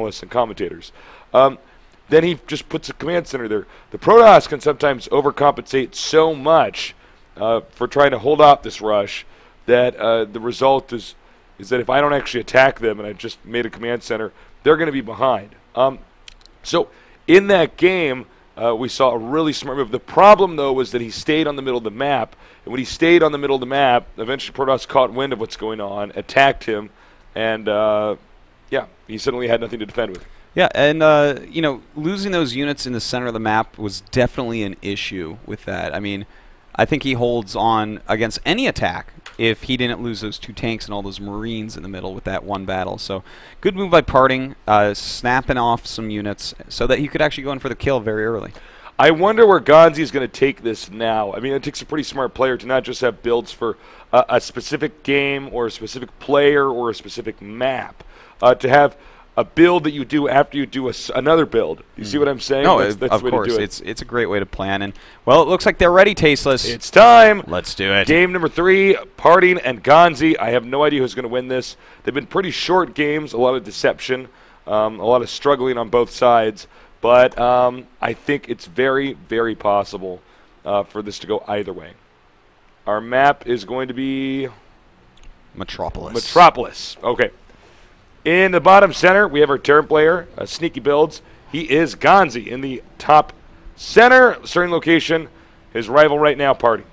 journalists and commentators. Then he just puts a command center there. The Protoss can sometimes overcompensate so much for trying to hold off this rush that the result is that if I don't actually attack them and I just made a command center, they're going to be behind. So in that game, we saw a really smart move. The problem, though, was that he stayed on the middle of the map. And when he stayed on the middle of the map, eventually Protoss caught wind of what's going on, attacked him, and, yeah, he suddenly had nothing to defend with. Yeah, and, you know, losing those units in the center of the map was definitely an issue with that. I mean, I think he holds on against any attack if he didn't lose those 2 tanks and all those Marines in the middle with that one battle. So good move by Parting, snapping off some units so that he could actually go in for the kill very early. I wonder where Ganzi is going to take this now. I mean, it takes a pretty smart player to not just have builds for a specific game or a specific player or a specific map, to have a build that you do after you do another build. You see what I'm saying? No, that's of the way course. to do it. It's a great way to plan. And, well, it looks like they're ready, Tasteless. It's time. Let's do it. Game number 3, Parting and Ganzi. I have no idea who's going to win this. They've been pretty short games, a lot of deception, a lot of struggling on both sides. But I think it's very, very possible for this to go either way. Our map is going to be Metropolis. Metropolis. Okay. In the bottom center, we have our Terran player, sneaky builds. He is Ganzi in the top center, starting location. His rival right now, Parting.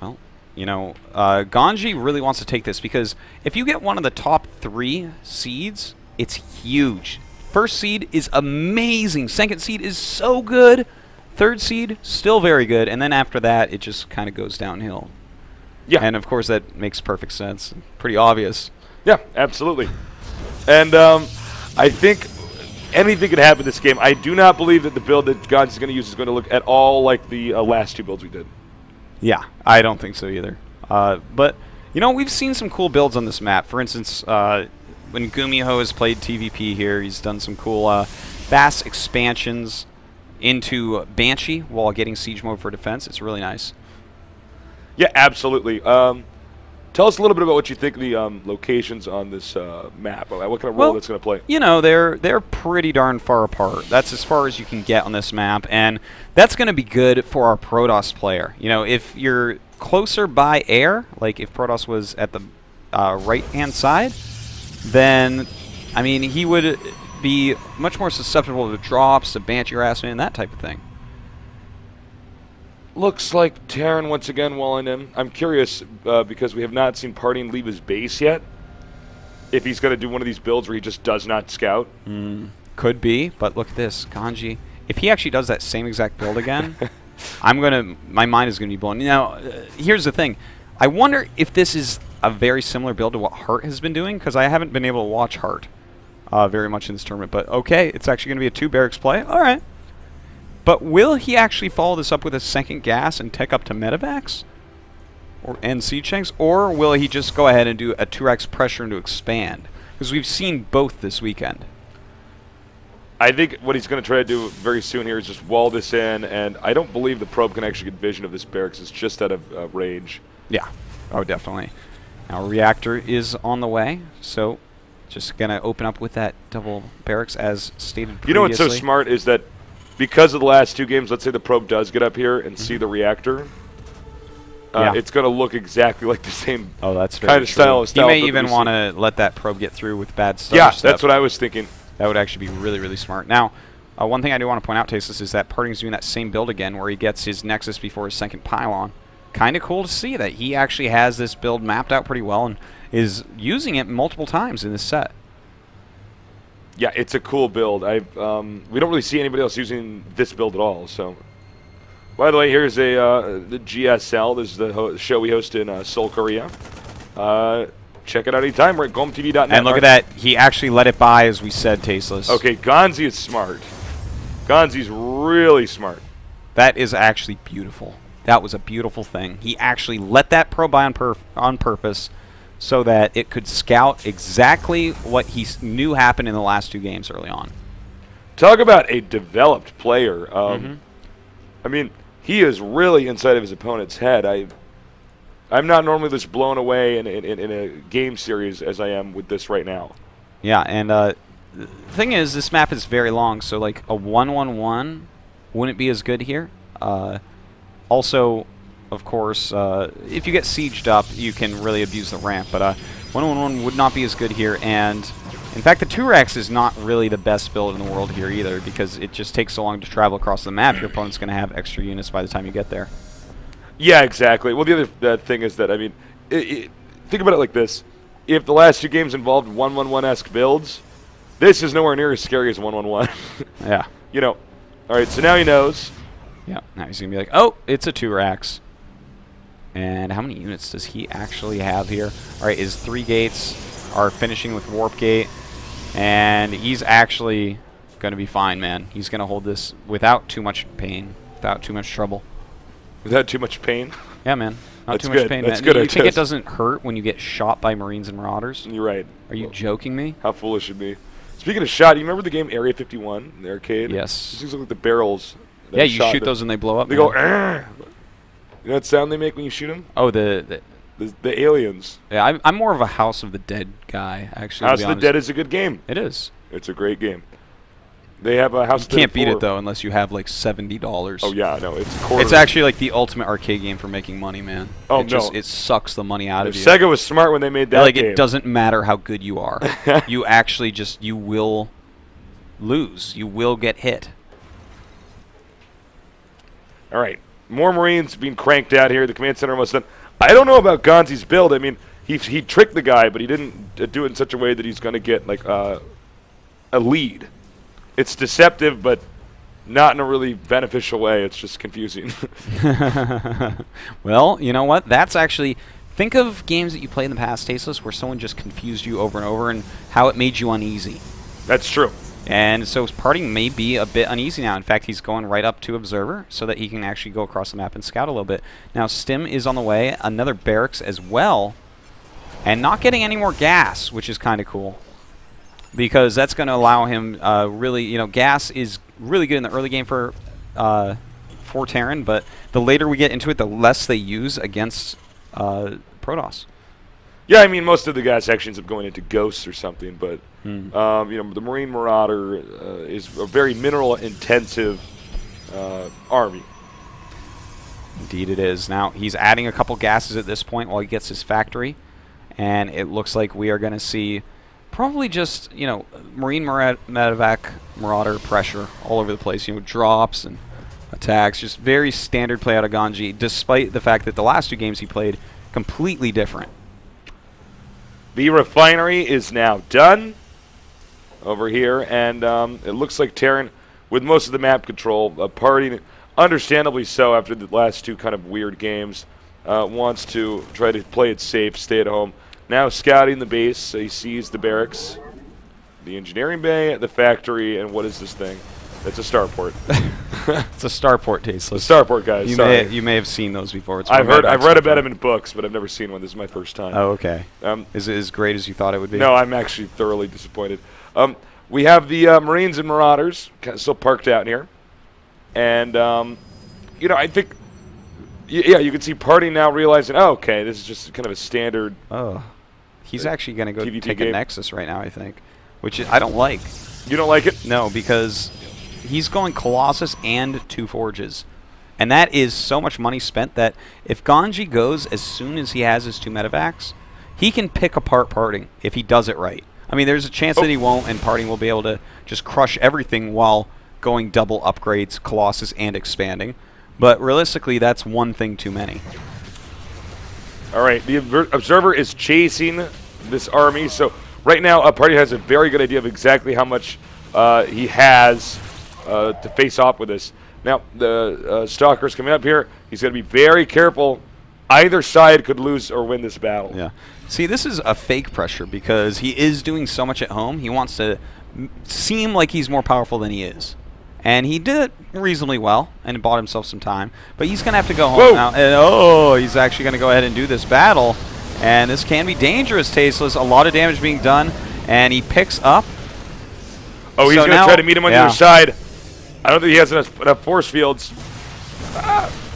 Well, you know, Ganzi really wants to take this because if you get one of the top 3 seeds, it's huge. First seed is amazing. Second seed is so good. Third seed, still very good. And then after that, it just kind of goes downhill. Yeah. And, of course, that makes perfect sense. Pretty obvious. Yeah, absolutely. And I think anything can happen in this game. I do not believe that the build that Ganzi is going to use is going to look at all like the last 2 builds we did. Yeah, I don't think so either. But, you know, we've seen some cool builds on this map. For instance, when Gumiho has played TVP here, he's done some cool fast expansions into Banshee while getting siege mode for defense. It's really nice. Yeah, absolutely. Tell us a little bit about what you think of the locations on this map. What kind of role that's going to play? You know, they're pretty darn far apart. That's as far as you can get on this map, and that's going to be good for our Protoss player. You know, if you're closer by air, like if Protoss was at the right-hand side, then, I mean, he would be much more susceptible to drops, to Banshee harassment, and that type of thing. Looks like Terran once again walling in. I'm curious because we have not seen Parting leave his base yet. If he's going to do one of these builds where he just does not scout. Could be, but look at this. Ganzi, if he actually does that same exact build again, my mind is going to be blown. Now, here's the thing. I wonder if this is a very similar build to what Hart has been doing, because I haven't been able to watch Hart very much in this tournament. But okay, it's actually going to be a 2 barracks play. All right. But will he actually follow this up with a second gas and take up to medevacs and siege tanks, or will he just go ahead and do a 2x pressure to expand? Because we've seen both this weekend. I think what he's going to try to do very soon here is just wall this in, and I don't believe the probe can actually get vision of this barracks. It's just out of range. Yeah. Oh, definitely. Now, reactor is on the way, so just going to open up with that double barracks as stated previously. You know what's so smart is that because of the last 2 games, let's say the probe does get up here and see the reactor, it's going to look exactly like the same kind of style. You may even want to let that probe get through with bad stuff. Yeah, that's what I was thinking. That would actually be really, really smart. Now, one thing I do want to point out, Tasteless, is that Parting's doing that same build again where he gets his Nexus before his second pylon. Kind of cool to see that he actually has this build mapped out pretty well and is using it multiple times in this set. Yeah, it's a cool build. We don't really see anybody else using this build at all. So, by the way, here's the GSL. This is the show we host in Seoul, Korea. Check it out anytime. We're at gomtv.net. And look at that. He actually let it by, as we said, Tasteless. Okay, Ganzi is smart. Ganzi's really smart. That is actually beautiful. That was a beautiful thing. He actually let that probe by on purpose so that it could scout exactly what he knew happened in the last 2 games early on. Talk about a developed player. I mean, he is really inside of his opponent's head. I'm not normally this blown away in a game series as I am with this right now. Yeah, and the thing is, this map is very long, so like a 1-1-1 wouldn't be as good here. Also, of course, if you get sieged up, you can really abuse the ramp, but 1-1-1 would not be as good here, and in fact, the 2-Rex is not really the best build in the world here either, because it just takes so long to travel across the map. Your opponent's going to have extra units by the time you get there. Yeah, exactly. Well, the other thing is that, I mean, think about it like this. If the last 2 games involved 1-1-1-esque builds, this is nowhere near as scary as 1-1-1. Yeah. You know, all right, so now he knows. Yeah, now he's going to be like, oh, it's a 2-Rex. And how many units does he actually have here? All right, his 3 gates are finishing with Warp Gate. And he's actually going to be fine, man. He's going to hold this without too much pain, without too much trouble. Without too much pain? Yeah, man. Not That's too good. much pain, That's man. good. You think it doesn't hurt when you get shot by Marines and Marauders? You're right. Are you joking me? How foolish it'd be. Speaking of shot, you remember the game Area 51 in the arcade? Yes. These things look like the barrels. Yeah, you shoot those and they blow up. They go, "Argh." You know that sound they make when you shoot them? Oh, the aliens. Yeah, I'm more of a House of the Dead guy, actually. House of the Dead is a good game. It is. It's a great game. They have a House of the Dead. You can't beat it, though, unless you have, like, $70. Oh, yeah, no, it's It's actually, like, the ultimate arcade game for making money, man. Oh, It sucks the money out of you. Sega was smart when they made that like, game. it doesn't matter how good you are. You actually you will lose. You will get hit. All right. More Marines being cranked out here. The command center almost done. I don't know about Ganzi's build. I mean, he tricked the guy, but he didn't do it in such a way that he's going to get, like, a lead. It's deceptive, but not in a really beneficial way. It's just confusing. Well, you know what? That's actually... Think of games that you played in the past, Tasteless, where someone just confused you over and over and how it made you uneasy. That's true. And so Parting may be a bit uneasy now. In fact, he's going right up to Observer so that he can actually go across the map and scout a little bit. Now, Stim is on the way. Another barracks as well. And not getting any more gas, which is kind of cool. Because that's going to allow him really, you know, gas is really good in the early game for Terran, but the later we get into it, the less they use against Protoss. Yeah, I mean, most of the gas sections are going into Ghosts or something, but you know, the Marine Marauder is a very mineral-intensive army. Indeed it is. Now, he's adding a couple gases at this point while he gets his factory, and it looks like we are going to see probably just, you know, Marine Medevac Marauder pressure all over the place. You know, drops and attacks. Just very standard play out of Ganzi, despite the fact that the last 2 games he played completely different. The refinery is now done over here, and it looks like Terran, with most of the map control, Parting, understandably so after the last 2 kind of weird games, wants to try to play it safe, stay at home. Now scouting the base, he sees the barracks, the engineering bay, the factory, and what is this thing? It's a starport. It's a starport, Tasteless. Starport, guys. You may have seen those before. I've read about them in books, but I've never seen one. This is my first time. Oh, okay. Is it as great as you thought it would be? No, I'm actually thoroughly disappointed. We have the Marines and Marauders still parked out here, and you know, I think, yeah, you can see Parting now realizing, oh, okay, this is just kind of a standard. Oh, he's actually going to go TVP take game. a Nexus right now, I think, which I don't like. You don't like it? No, because he's going Colossus and 2 Forges. And that is so much money spent that if Ganzi goes as soon as he has his 2 medevacs, he can pick apart Parting if he does it right. I mean, there's a chance that he won't, and Parting will be able to just crush everything while going double upgrades, Colossus, and expanding. But realistically, that's one thing too many. All right, the Observer is chasing this army. So right now, Parting has a very good idea of exactly how much he has to face off with this. Now, the Stalker's coming up here. He's going to be very careful. Either side could lose or win this battle. Yeah. See, this is a fake pressure because he is doing so much at home. He wants to seem like he's more powerful than he is. And he did it reasonably well and bought himself some time. But he's going to have to go home now. And, oh, he's actually going to go ahead and do this battle. And this can be dangerous, Tasteless. A lot of damage being done. And he picks up. Oh, he's going to try to meet him on the other side. I don't think he has enough force fields.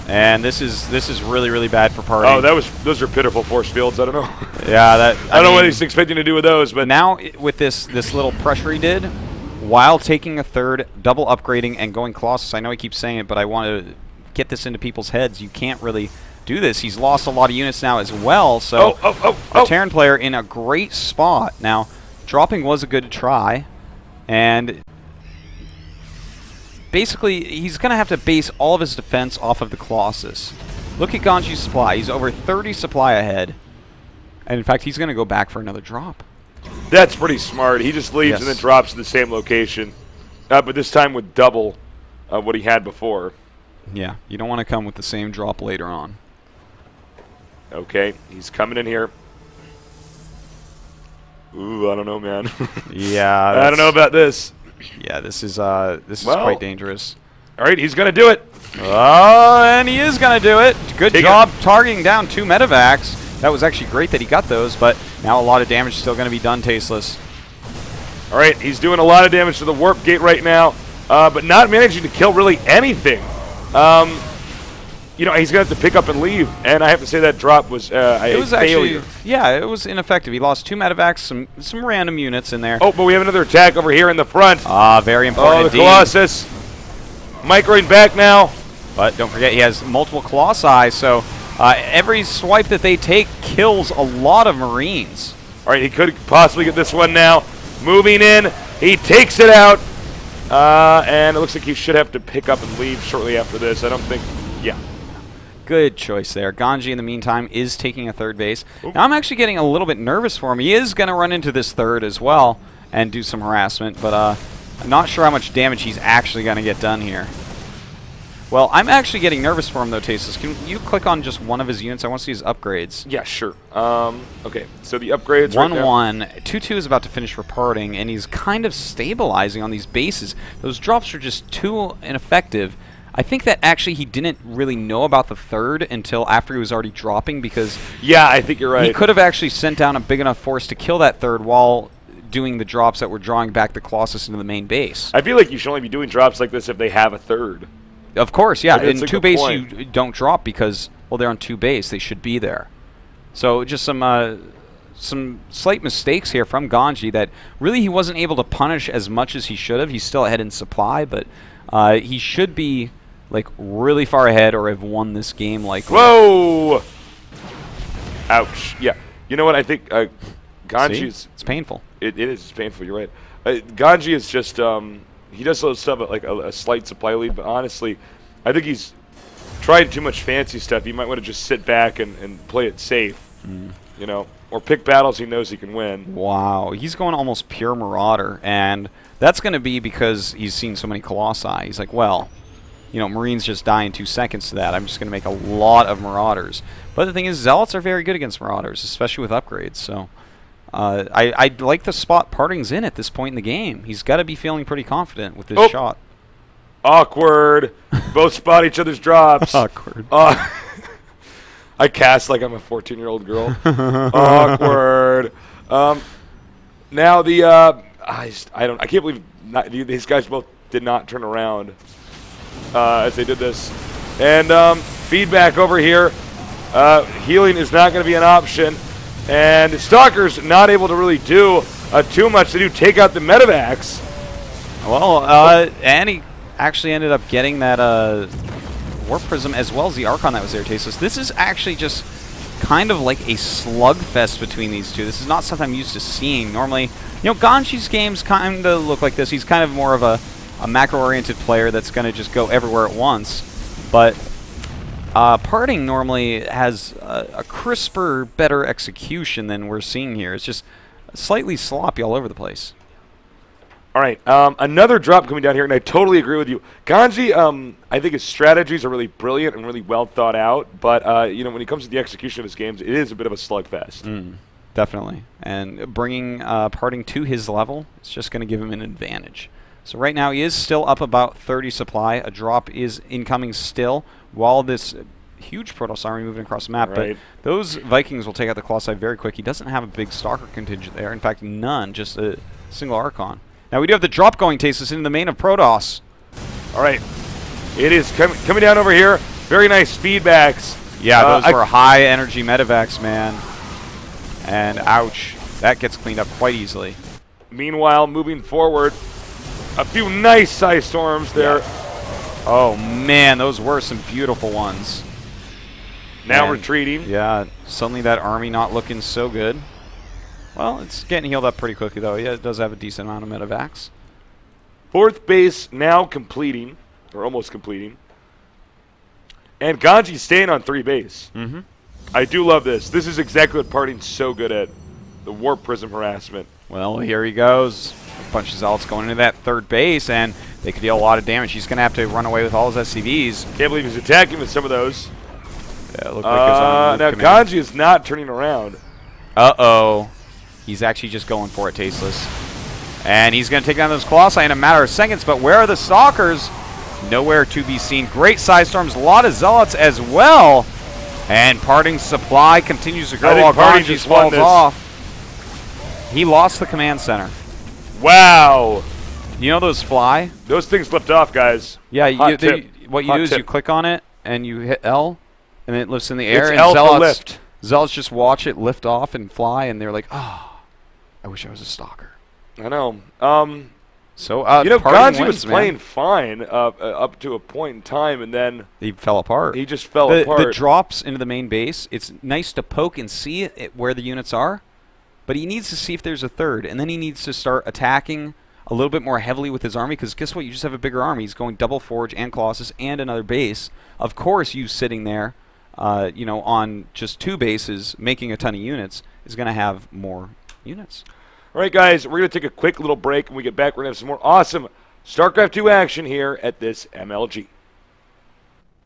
And this is really, really bad for Parting. Oh, those are pitiful force fields. I don't know. Yeah, I don't know what he's expecting to do with those, but now with this little pressure he did, while taking a third, double upgrading, and going Colossus. I know he keeps saying it, but I want to get this into people's heads. You can't really do this. He's lost a lot of units now as well, so the Terran player in a great spot. Now, dropping was a good try, and basically he's going to have to base all of his defense off of the Colossus. Look at Ganji's supply. He's over 30 supply ahead, and in fact, he's going to go back for another drop. That's pretty smart. He just leaves and then drops to the same location, but this time with double what he had before. Yeah, you don't want to come with the same drop later on. Okay, he's coming in here. Ooh, I don't know, man. Yeah, I don't know about this. Yeah, this is quite dangerous. All right, he's gonna do it. Oh, and he is gonna do it. Good job targeting down 2 medevacs. That was actually great that he got those, but now a lot of damage is still gonna be done, Tasteless. All right, he's doing a lot of damage to the warp gate right now, but not managing to kill really anything. You know, he's going to have to pick up and leave, and I have to say that drop was a failure. Yeah, it was ineffective. He lost 2 medevacs, some random units in there. Oh, but we have another attack over here in the front. Ah, very important indeed. Colossus. Microing back now. But don't forget, he has multiple Colossi, so every swipe that they take kills a lot of Marines. All right, he could possibly get this one now. Moving in. He takes it out. And it looks like he should have to pick up and leave shortly after this. I don't think... Yeah. Good choice there. Ganji, in the meantime, is taking a third base. Now, I'm actually getting a little bit nervous for him. He is going to run into this third as well and do some harassment, but I'm not sure how much damage he's actually going to get done here. Well, I'm actually getting nervous for him, though, Tasteless. Can you click on just one of his units? I want to see his upgrades. Yeah, sure. Okay, so the upgrades 1-1. 2-2 is about to finish reporting, and he's kind of stabilizing on these bases. Those drops are just too ineffective. I think that actually he didn't really know about the third until after he was already dropping, because yeah, I think you're right. He could have actually sent down a big enough force to kill that third while doing the drops that were drawing back the Colossus into the main base. I feel like you should only be doing drops like this if they have a third. Of course, yeah. In like 2 base, you don't drop because, well, they're on 2 base. They should be there. So just some slight mistakes here from Ganji that really he wasn't able to punish as much as he should have. He's still ahead in supply, but he should be like really far ahead or have won this game. Like whoa! Ouch! Yeah. You know what? I think Ganji's. It's painful. It is. It's painful. You're right. Ganji is just. He does those stuff at like a slight supply lead, but honestly, I think he's tried too much fancy stuff. He might want to just sit back and play it safe, you know, or pick battles he knows he can win. Wow, he's going almost pure Marauder, and that's going to be because he's seen so many Colossi. He's like, well, you know, Marines just die in 2 seconds to that. I'm just going to make a lot of Marauders. But the thing is, Zealots are very good against Marauders, especially with upgrades, so... I like the spot Parting's in at this point in the game. He's got to be feeling pretty confident with this shot. Awkward. Both spot each other's drops. Awkward. I cast like I'm a 14-year-old girl. Awkward. Now the I can't believe these guys both did not turn around as they did this. And feedback over here. Healing is not going to be an option. And Stalker's not able to really do too much. They do take out the medevacs. Well, and he actually ended up getting that Warp Prism as well as the Archon that was there, Tasteless. This is actually just kind of like a slugfest between these two. This is not something I'm used to seeing. Normally, you know, Ganji's games kind of look like this. He's kind of more of a macro-oriented player that's going to just go everywhere at once. But... Parting normally has a crisper, better execution than we're seeing here. It's just slightly sloppy all over the place. All right, another drop coming down here, and I totally agree with you. Ganji, I think his strategies are really brilliant and really well thought out, but you know, when it comes to the execution of his games, it is a bit of a slugfest. Definitely, and bringing Parting to his level, it's just going to give him an advantage. So right now he is still up about 30 supply. A drop is incoming still while this huge Protoss army moving across the map. Right. But those Vikings will take out the Colossi very quick. He doesn't have a big Stalker contingent there. In fact, none, just a single Archon. Now we do have the drop going, Tasteless, into the main of Protoss. All right. It is coming down over here. Very nice feedbacks. Yeah, those were high energy medevacs, man. And ouch, that gets cleaned up quite easily. Meanwhile, moving forward, a few nice Psy Storms there. Yeah. Oh man, those were some beautiful ones. Now retreating. Yeah, suddenly that army not looking so good. Well, it's getting healed up pretty quickly though. Yeah, it does have a decent amount of medevacs. 4th base now completing, or almost completing. And Ganzi's staying on 3 base. Mm-hmm. I do love this. This is exactly what Parting's so good at. The Warp Prism harassment. Well, here he goes. A bunch of Zealots going into that 3rd base, and they could deal a lot of damage. He's going to have to run away with all his SCVs. Can't believe he's attacking with some of those. Yeah, it looked like his own now command. Ganzi is not turning around. Uh-oh. He's actually just going for it, Tasteless. And he's going to take down those Colossi in a matter of seconds, but where are the Stalkers? Nowhere to be seen. Great Side Storms, a lot of Zealots as well. And Parting's supply continues to grow while Parting Ganji just won falls this. off. He lost the command center. Wow. You know those fly? Those things flipped off, guys. Yeah, Hot tip. what you Hot do is tip. you click on it and you hit L, and it lifts in the air. It's and L for Zealots, lift. Zealots just watch it lift off and fly, and they're like, oh, I wish I was a stalker. I know. So, you know, Parting Ganzi was wins, man. playing fine up to a point in time, and then He fell apart. he just fell The apart. drops into the main base, it's nice to poke and see where the units are, but he needs to see if there's a 3rd, and then he needs to start attacking a little bit more heavily with his army, because guess what? You just have a bigger army. He's going double Forge and Colossus and another base. Of course, you sitting there, you know, on just 2 bases, making a ton of units, is going to have more units. All right, guys, we're going to take a quick little break. When we get back, we're going to have some more awesome StarCraft 2 action here at this MLG.